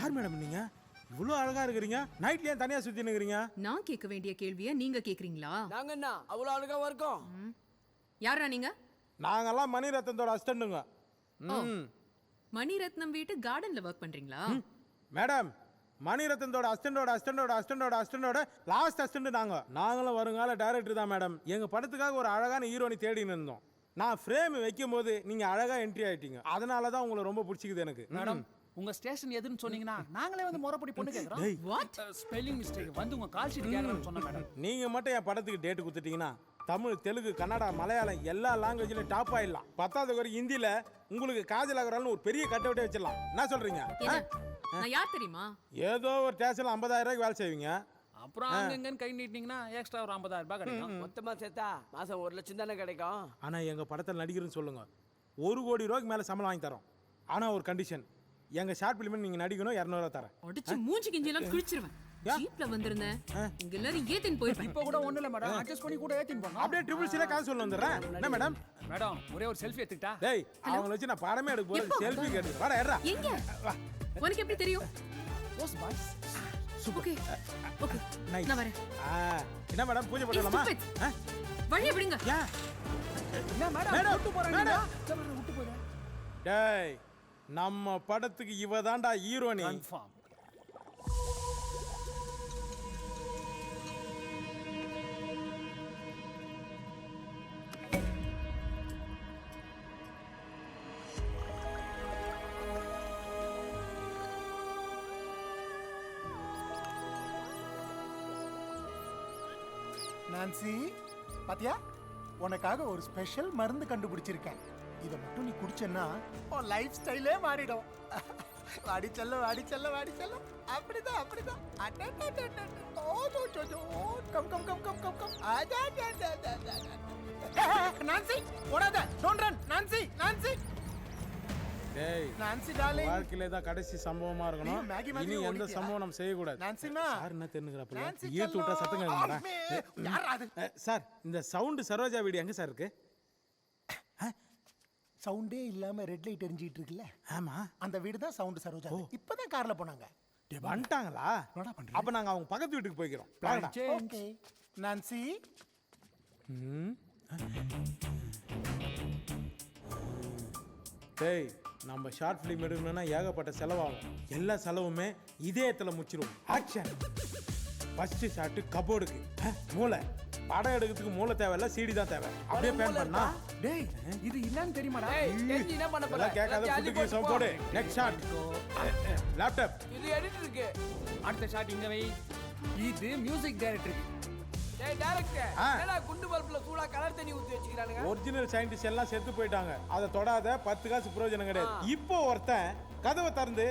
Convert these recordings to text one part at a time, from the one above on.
யார் மேடம் நீங்க? இவ்வளவு அழகா இருக்கிறீங்க, நைட்ல ஏன் தனியா சுத்தி நிக்கிறீங்க? நான் கேட்க வேண்டிய கேள்வியை நீங்க கேக்குறீங்களா? நாங்க என்ன அவ்வளவு அழகாவா இருக்கோம்? யாரா நீங்க? நாங்கெல்லாம் மணிரத்னத்தோட அசிஸ்டன்ட்டுங்க. மணிரத்னம் வீட்டு கார்டன்ல ஒர்க் பண்றீங்களா? மேடம், மணிரத்னத்தோட அசிஸ்டண்டோட லாஸ்ட் அசிஸ்டன்ட் நாங்களும் வருங்கால டைரக்டர் தான் மேடம். எங்க படத்துக்காக ஒரு அழகான ஹீரோனி தேடின்னு இருந்தோம். நான் ஃப்ரேம் வைக்கும் போது நீங்க அழகா என்ட்ரி ஆயிட்டீங்க. அதனால தான் உங்களை ரொம்ப பிடிச்சிக்குது எனக்கு. மேடம், உங்க ஸ்டேஷன் எதுன்னு சொன்னீங்கன்னா நாங்களே வந்து முறைப்படி பொண்ணு கேக்குறோம். வாட்? ஸ்பெல்லிங் மிஸ்டேக் வந்து உங்க கால் ஷீட் கேக்குறேன்னு சொன்ன மேடம். நீங்க மட்டும் என் படத்துக்கு டேட் கொடுத்துட்டீங்கன்னா தமிழ், தெலுங்கு, கன்னடா, மலையாளம் எல்லா லாங்குவேஜ்லயும் டாப் ஆயிடலாம். 10வது வரை ஹிந்தில உங்களுக்கு காஜல் அகர்வால்னு ஒரு பெரிய கட்டவுட்டே வச்சிடலாம். என்ன சொல்றீங்க? என்ன? நான் யார் தெரியுமா? ஏதோ ஒரு ஸ்டேஷன்ல 50,000 ரூபாய்க்கு வேலை செய்வீங்க. அப்புறம் அங்கங்கன்னு கை நீட்டினீங்கன்னா எக்ஸ்ட்ரா ஒரு 50,000 ரூபாய் கிடைக்கும். மொத்தமா சேர்த்தா மாசம் 1 லட்சம் தானே கிடைக்கும். ஆனா எங்க படத்தில் நடிகர்னு சொல்லுங்க, 1 கோடி ரூபாய்க்கு மேல சம்பளம் வாங்கி தரோம். ஆனா ஒரு கண்டிஷன், எங்க ஷார்ட் பிலிம் நீங்க நடிக்கணும், 200 ரூபாய் தரேன். அடிச்சு மூஞ்சி கிஞ்சிலாம் கிழிச்சிருவேன். ஜீப்ல வந்திருந்தேன், இங்க எல்லாரும் ஏத்தின் போயிருப்பேன். இப்போ கூட ஒண்ணு இல்ல மேடம், அட்ஜஸ்ட் பண்ணி கூட ஏத்தின் போங்க. அப்படியே ட்ரிபிள் சில காசு சொல்ல வந்துடுறேன். என்ன மேடம்? மேடம், ஒரே ஒரு செல்ஃபி எடுத்துக்கிட்டா? டேய், அவங்கள வச்சு நான் படமே எடுக்க போறேன். செல்ஃபி கேட்டு வாடா ஏறா. எங்க? உனக்கு எப்படி தெரியும்? போஸ் பாய்ஸ். Okay okay, nice. நான் வரேன். என்ன மேடம், பூஜை பண்ணலாமா? வழிய விடுங்க. ஏன்? என்ன மேடம், மேடம், விட்டு போறாங்க. மேடம். சரி, விட்டு போறேன். டேய், நம்ம படத்துக்கு இவ தான்டா ஹீரோனி. கன்ஃபார்ம். நான்சி, பாத்தியா, உனக்காக ஒரு ஸ்பெஷல் மருந்து கண்டுபிடிச்சிருக்கேன். இதை மட்டும் நீ குடிச்சேன்னா உன் லைஃப் ஸ்டைலே மாறிடும். வாடி செல்லம், வாடி செல்லம், வாடி செல்லம். அப்படிதான் அப்படிதான். Come come come come come come. Nancy, ஓடாத. Don't run. Nancy, Nancy. டேய், நான்சி டார்லிங், வாழ்க்கையில தான் கடைசி சம்பவமா இருக்கணும். நீ மேகி மாதிரி இனி எந்த ஓடிட்டியா? சம்பவம் நம்ம செய்யக்கூடாது. நான்சிமா, சார் என்ன தெரிஞ்சுக்கிறப்பல நான்சி ஏத்து விட்டா சத்தம் செல்லம். கேட்குறா. யார் அது? சார், இந்த சவுண்ட் சரோஜா வீடு எங்க சார் இருக்கு? சவுண்டே இல்லாம ரெட் லைட் எரிஞ்சிட்டு இருக்குல்ல, ஆமா, அந்த வீடு தான் சவுண்ட் சரோஜா. இப்பதான் கார்ல போனாங்க. வந்துட்டாங்களா? என்னடா பண்ற? அப்ப நாங்க அவங்க பக்கத்து வீட்டுக்கு போய்க்கிறோம். வாங்கடா. Okay Nancy. டேய், நம்ம ஷார்ட் ஃபிலிம் எடுக்கணும்னா ஏகப்பட்ட செலவாகும். எல்லா செலவுமே இதயத்துல முச்சிரும். ஆக்ஷன். ஃபர்ஸ்ட் ஷாட் கபோர்டுக்கு மூளை. படம் எடுக்கிறதுக்கு மூளை தேவையில்ல, சிடி தான் தேவை. அப்படியே பேன் பண்ணா. டேய், இது என்னன்னு தெரியுமாடா? ஏய், தெரிஞ்சு என்ன பண்ண போற? அதெல்லாம் கேட்காத, புட்டுக்கு சோப் போடு. Next shot laptop. இது எடிட்டர் இருக்கு. அடுத்த ஷாட் இங்க வை. இது மியூசிக் டைரக்டர். டேய் டைரக்டர், என்னடா குண்டு பல்புல சூடா கலர் தண்ணி ஊத்தி வச்சிருக்கானுங்க? ஒரிஜினல் சயின்டிஸ்ட் எல்லாம் செத்து போயிட்டாங்க. அதை தொடாத, 10 காசு பிரயோஜனம் கிடையாது. இப்போ ஒருத்தன் கதவை திறந்து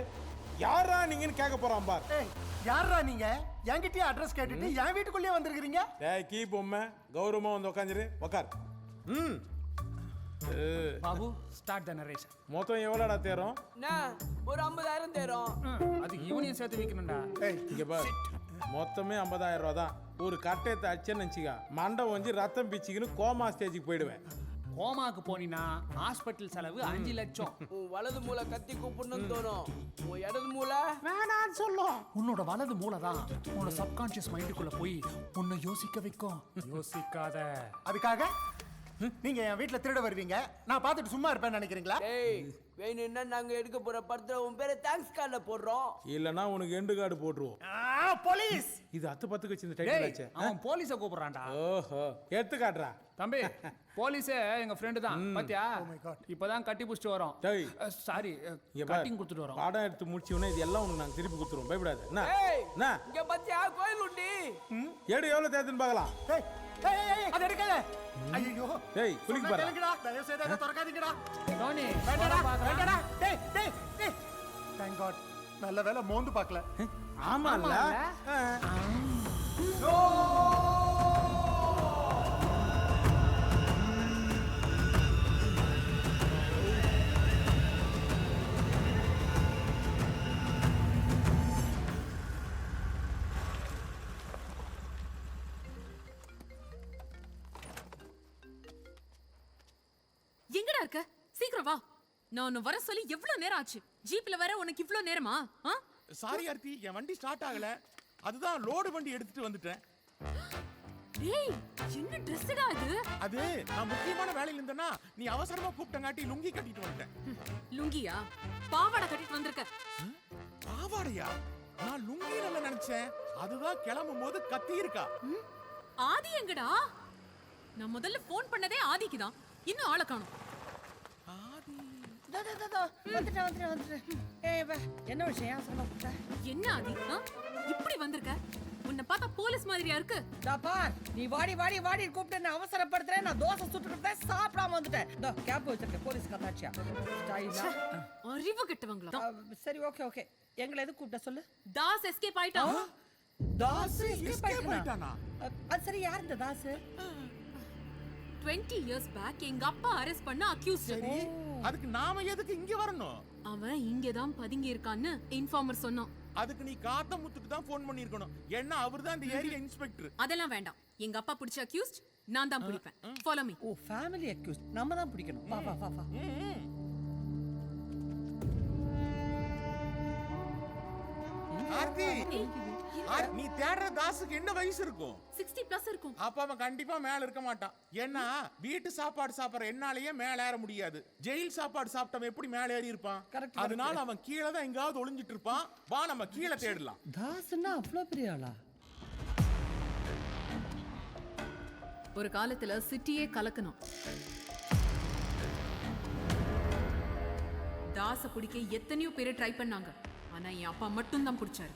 யாரா நீங்கன்னு கேட்க போறான் பார். ஏய், யாரா நீங்க? என்கிட்டயே அட்ரஸ் கேட்டுட்டு என் வீட்டுக்குள்ளேயே வந்திருக்கீங்க. டேய், கீ பொம்மை, கௌரவமா வந்து உட்காந்துரு. உட்கார். Babu, start the narration. மொத்தம் எவ்வளோடா தேரும்? என்ன, ஒரு 50,000 தேரும். அதுக்கு இவனையும் சேர்த்து வைக்கணும்டா. ஏய், இங்க பார், மொத்தமே 50,000 ரூபா தான். ஒரு கட்டையத்தை அடிச்சேன்னு நினச்சிக்கா, மண்டை வந்து ரத்தம் பிச்சுக்கின்னு கோமா ஸ்டேஜுக்கு போயிடுவேன். கோமாக்கு போனீங்கன்னா ஹாஸ்பிட்டல் செலவு 5 லட்சம். உன் வலது மூளை கத்தி கூப்பிடணும்னு தோணும். உன் இடது மூளை வேணான்னு சொல்லும். உன்னோட வலது மூளை தான் உன்னோட சப்கான்ஷியஸ் மைண்டுக்குள்ள போய் உன்னை யோசிக்க வைக்கும். யோசிக்காத. அதுக்காக நீங்க என் வீட்டுல திருட வருவீங்க, நான் பார்த்துட்டு சும்மா இருப்பேன்னு நினைக்கிறீங்களா? டேய், வேணும்னா நாங்க எடுக்க போற படத்துல உன் பேரை தேங்க்ஸ் கார்டுல போடுறோம். இல்லைன்னா உனக்கு எண்டு கார்டு போட்டுருவோம். போலீஸ். இது 10 வச்சு இந்த டைட்டில் ஆச்சு. அவன் போலீஸை கூப்பிடுறான்டா. ஓஹோ, எடுத்து காட்டுறா. தம்பி, போலீஸே எங்க ஃப்ரெண்டு தான். பாத்தியா, my God. இப்பதான் கட்டி புடிச்சிட்டு வரோம். டேய், சாரி, இங்க பார், கட்டிங் கொடுத்துட்டு வரோம். படம் எடுத்து முடிச்சவனே இது எல்லாம் உனக்கு நாங்க திருப்பி கொடுத்துருவோம். பயப்படாத. என்ன ஏய், என்ன இங்க பாத்தியா கோயில் உண்டி? எடு, எவ்வளவு தேர்த்துன்னு பார்க்கலாம். ஏய், ஏய், ஏய், அதை எடுக்காத. ஐயோ, டேய், குளிக்க பாரு. கேளுங்கடா, தயவு செய்து அதை திறக்காதீங்கடா. டோனி, வேண்டாடா, படம் பார்க்கறா. வேண்டாடா. டேய், டேய், டேய். Thank God, நல்ல வேளை மோந்து பார்க்கல. ஆமால்ல. எங்கடா இருக்க? சீக்கிரம் வா. நான் உன்னை வர சொல்லி எவ்வளவு நேரம் ஆச்சு? ஜீப்ல வர உனக்கு இவ்ளோ நேரமா? சாரி ஆர்த்தி, என் வண்டி ஸ்டார்ட் ஆகல. அதுதான் லோடு வண்டி எடுத்துட்டு வந்துட்டேன். டேய் என்ன ட்ரெஸ்டா இது? அது நான் முக்கியமான வேலையில இருந்தேன்னா நீ அவசரமா கூப்பிட்டங்காட்டி லுங்கி கட்டிட்டு வந்துட்டேன். லுங்கியா? பாவாடை கட்டிட்டு வந்திருக்க. பாவாடையா? நான் லுங்கி நல்ல நினைச்சேன். அதுதான் கிளம்பும் போது கத்தி இருக்கா. ஆதி எங்கடா? நான் முதல்ல ஃபோன் பண்ணதே ஆதிக்கு தான். இன்னும் ஆளை காணோம். ஆதி வந்துட்டேன். ஏய் வா, என்ன விஷயம் சொல்ல கூப்பிட்ட? என்ன ஆதி? இப்படி வந்திருக்க? உன்னை பார்த்தா போலீஸ் மாதிரியா இருக்கு. பார், நீ வாடி கூப்பிட்டு என்ன அவசரப்படுத்துறேன். நான் தோசை சுட்டுக்கிட்டேன், சாப்பிடாம வந்துட்டேன். இதோ கேப் வச்சிருக்கேன், போலீஸ் கந்தாச்சியா ஸ்டைலா. அறிவு கெட்டவங்களா? சரி ஓகே. எங்களை எது கூப்பிட்ட சொல்லு. தாஸ் எஸ்கேப் ஆயிட்டான். தாஸ் escape ஆயிட்டானா? அது சரி, யார் இந்த தாஸ்? 20 years பேக் எங்க அப்பா அரெஸ்ட் பண்ண அக்யூஸ்ட். அதுக்கு நாம எதுக்கு இங்க வரணும்? அவன் இங்கதான் பதுங்கி இருக்கான்னு இன்ஃபார்மர் சொன்னான். அதுக்கு நீ காத்தமுத்துக்கு தான் ஃபோன் பண்ணிருக்கணும். ஏன்னா அவர்தான் இந்த ஏரியா இன்ஸ்பெக்டர். அதெல்லாம் வேண்டாம். எங்க அப்பா பிடிச்ச அக்யூஸ்ட் நான் தான் பிடிப்பேன். Follow me. ஓ, ஃபேமிலி அக்யூஸ்ட் நம்ம தான் பிடிக்கணும். வா. ஆர்த்தி, நீ தேடுற தாசுக்கு என்ன வயசு இருக்கும்? 60 பிளஸ் இருக்கும். அப்ப அவன் கண்டிப்பா மேல இருக்க மாட்டான். ஏன்னா வீட்டு சாப்பாடு சாப்பிடுற என்னாலயே மேல ஏற முடியாது. ஜெயில் சாப்பாடு சாப்பிட்டவன் எப்படி மேல ஏறி இருப்பான்? அதனால அவன் கீழே தான் எங்காவது ஒளிஞ்சிட்டு இருப்பான். வா நம்ம கீழே தேடலாம். தாஸ்னா அவ்வளவு பெரிய ஆளா? ஒரு காலத்துல சிட்டியே கலக்கணும். தாச பிடிக்க எத்தனையோ பேரை ட்ரை பண்ணாங்க. ஆனா என் அப்பா மட்டும் தான் பிடிச்சாரு.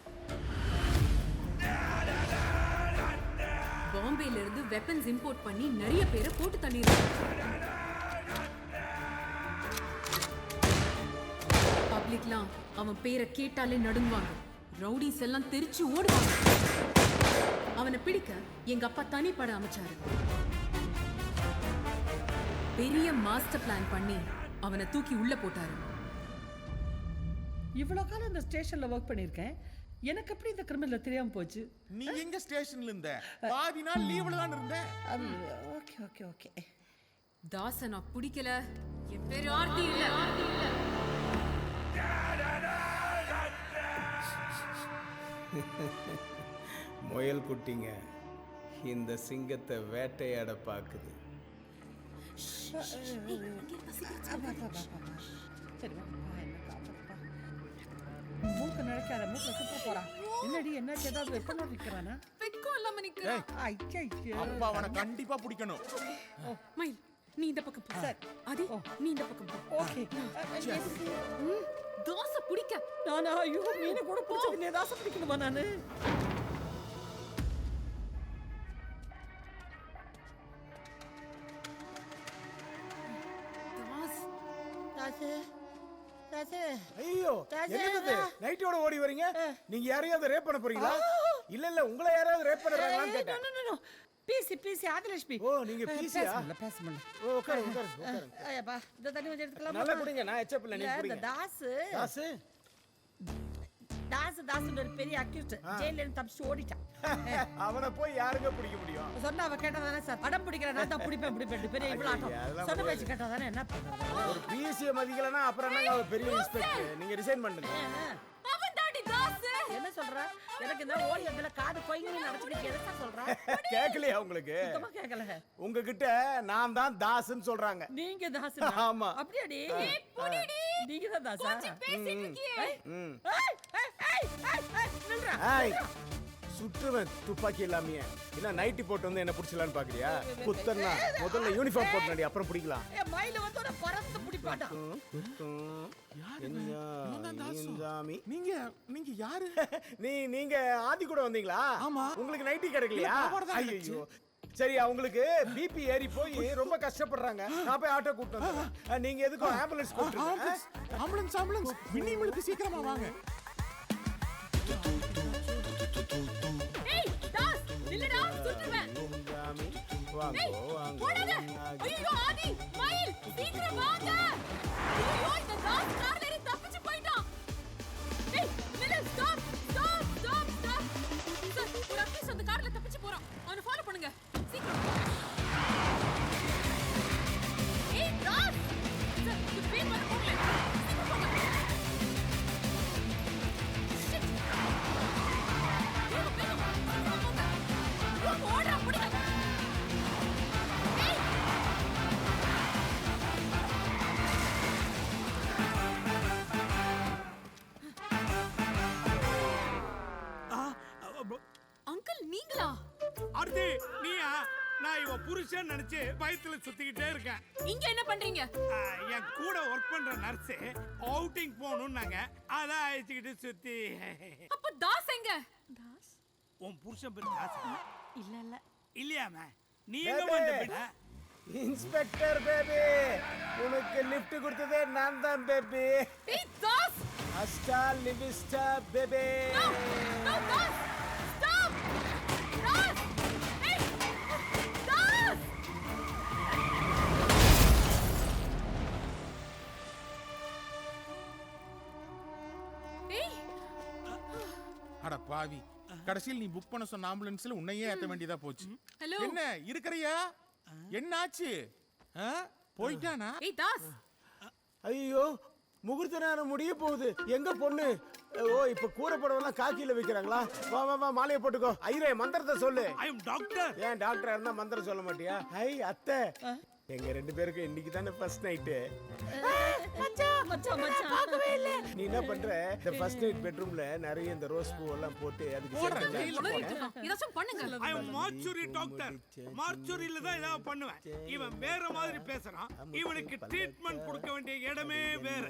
பாம்பேல இருந்து வெப்பன்ஸ் இம்போர்ட் பண்ணி நிறைய பேரை போட்டு தள்ளிருக்காங்க. பப்ளிக்லாம் அவன் பேரை கேட்டாலே நடுங்குவாங்க. ரவுடிஸ் எல்லாம் தெரிச்சு ஓடுவாங்க. அவனை பிடிக்க எங்க அப்பா தனிப்பட அமைச்சாரு. பெரிய மாஸ்டர் பிளான் பண்ணி அவனை தூக்கி உள்ள போட்டாரு. இவ்வளவு காலம் இந்த ஸ்டேஷன்ல ஒர்க் பண்ணிருக்கேன். எனக்கு எப்படி இந்த கிரிமினல் தெரியாம போச்சு? நீ எங்க ஸ்டேஷன்ல இருந்த? பாதி நாள் லீவ்ல தான் இருந்தேன். ஓகே. தாச நான் பிடிக்கல. என் பேரு ஆர்த்தி இல்ல. முயல் குட்டிங்க இந்த சிங்கத்தை வேட்டையாட பாக்குது. சரி மூக்க நடக்காத, மூக்க சுத்த போறான். என்னடி என்னாச்சு? ஏதாவது வெப்பம் நிக்கிறானா? வெக்கம் இல்லாம நிக்கிறேன். அப்பா அவனை கண்டிப்பா பிடிக்கணும். மயில் நீ இந்த பக்கம் போ. ஆதி நீ இந்த பக்கம் போ. ஓகே. தாச பிடிக்க நானா? ஐயோ, மீனை கூட பிடிச்சது நீ தாச பிடிக்கணுமா நானு? ஐயோ, என்னது நைட்டோட ஓடி வரீங்க? நீங்க யாரையாவது ரேப் பண்ண போறீங்களா? இல்ல உங்களை யாராவது ரேப் பண்றாங்களான்னு கேட்டேன். பிசி ஆதிலட்சுமி. ஓ, நீங்க பிசியா? பேச முடியல. ஓ, உட்காருங்க. ஐயப்பா, இந்த தண்ணி கொஞ்சம் எடுத்துக்கலாம். நல்லா குடிங்க. நான் எச்சப் இல்ல, நீங்க இந்த குடிங்க. தாஸ் ஒரு பெரிய அக்யூஸ்ட். ஜெயில இருந்து தப்பிச்சு ஓடிட்டான். அவனை போய் யாருங்க பிடிக்க முடியும்? சொன்னா அவ கேட்டதானே சார். அடம் பிடிக்கிற நான் தான் பிடிப்பேன். பெரிய இவ்வளவு ஆட்டம். சொன்ன பேச்சு கேட்டதானே என்ன பண்றது? ஒரு பிசிய மதிக்கலனா அப்புறம் என்னங்க அவர் பெரிய இன்ஸ்பெக்டர்? நீங்க ரிசைன் பண்ணுங்க. அவன் தாடி தாஸ். என்ன சொல்ற? எனக்கு இந்த ஓடி வந்தல காது கொய்ங்கன்னு நடந்துக்கிட்டு எதா சொல்ற? கேக்கலையா உங்களுக்கு? சுத்தமா கேக்கல. உங்ககிட்ட நான் தான் தாஸ்ன்னு சொல்றாங்க. நீங்க தாஸ்? ஆமா. அப்படியாடி? புடிடி. நீங்க தான் தாஸா? பேசிட்டு இருக்கியே. ஏய், சுற்றுவன் துப்பாக்கி இல்லாமையே. என்ன நைட்டி போட்டு வந்து என்ன பிடிச்சலான்னு பாக்குறியா? குத்தன்னா முதல்ல யூனிஃபார்ம் போட்டுனடி, அப்புறம் பிடிக்கலாம். மயில வந்து பறந்து பிடிப்பாடா. நீங்க யாரு? நீங்க ஆதி கூட வந்தீங்களா? உங்களுக்கு நைட்டி கிடைக்கலையா? ஐயோ, சரி, அவங்களுக்கு பிபி ஏறி போய் ரொம்ப கஷ்டப்படுறாங்க. நான் போய் ஆட்டோ கூப்பிட்டு வந்தேன். நீங்க எதுக்கும் ஆம்புலன்ஸ் கூப்பிட்டு? ஆம்புலன்ஸ் மினிமலுக்கு சீக்கிரமா வாங்க. ஏய் தாஸ் நில்லுடா, சுற்றுவேன். வாங்க. ஓடாத. ஐயோ ஆதி, மயில் சீக்கிரம் வாங்க. ஐயோ இந்த தாஸ் கார்ல ஏறி தப்பிச்சு போயிட்டான். ஏய் நில்லு, ஸ்டாப். சார், ஒரு அக்யூஸ் அந்த கார்ல தப்பிச்சு போறான். அவனை ஃபாலோ பண்ணுங்க சீக்கிரம். ஏய் தாஸ், சார் இந்த பேர் வர போகல. சீக்கிரம் போங்க. புருஷன் நினைச்சு வயித்துல சுத்திக்கிட்டே இருக்கேன். இங்க என்ன பண்றீங்க? என் கூட ஒர்க் பண்ற நர்ஸ் அவுட்டிங் போகணும்னாங்க, அதான் அழைச்சிக்கிட்டு சுத்தி. அப்ப தாஸ் எங்க? தாஸ் உன் புருஷன் பேர் தாசா? இல்ல இல்லையாம நீங்க வந்து இன்ஸ்பெக்டர் பேபி, உனக்கு லிஃப்ட் கொடுத்ததே நான் தான் பேபி. ஏய் Das, hasta la vista baby. No Das, stop Das. ஏய் தாஸ். ஏய் அட பாவி, கடைசியில் நீ புக் பண்ண சொன்ன ஆம்புலன்ஸ்ல உன்னையே ஏத்த வேண்டியதா போச்சு. ஹலோ. என்ன இருக்கறியா? என்னாச்சு? போயிட்டானா? ஏய் தாஸ். ஐயோ, முகூர்த்த நேரம் முடிய போகுது. எங்க பொண்ணு? ஓ, இப்ப கூரைப்படவெல்லாம் காக்கியில வைக்கிறாங்களா? வா வா வா, மாலையை போட்டுக்கோ. ஐயரே, மந்திரத்தை சொல்லு. ஐ அம் டாக்டர். ஏன் டாக்டர் இருந்தா மந்திரம் சொல்ல மாட்டியா? ஐ அத்தை, எங்க 2 பேருக்கு இன்னைக்கு தானே ஃபர்ஸ்ட் நைட்டு. மச்சான் பார்க்கவே இல்ல. நீ என்ன பண்ற? இந்த ஃபர்ஸ்ட் நைட் பெட்ரூம்ல நிறைய இந்த ரோஸ் பூ எல்லாம் போட்டு அதுக்கு போடுறேன், சேர்த்து ஜெயில்ல போடுறேன். ஏதாச்சும் பண்ணுங்க. ஐ அம் மார்ச்சுரி டாக்டர். மார்ச்சுரியில தான் ஏதாவது பண்ணுவேன். இவன் வேற மாதிரி பேசுறான். இவனுக்கு ட்ரீட்மெண்ட் கொடுக்க வேண்டிய இடமே வேற.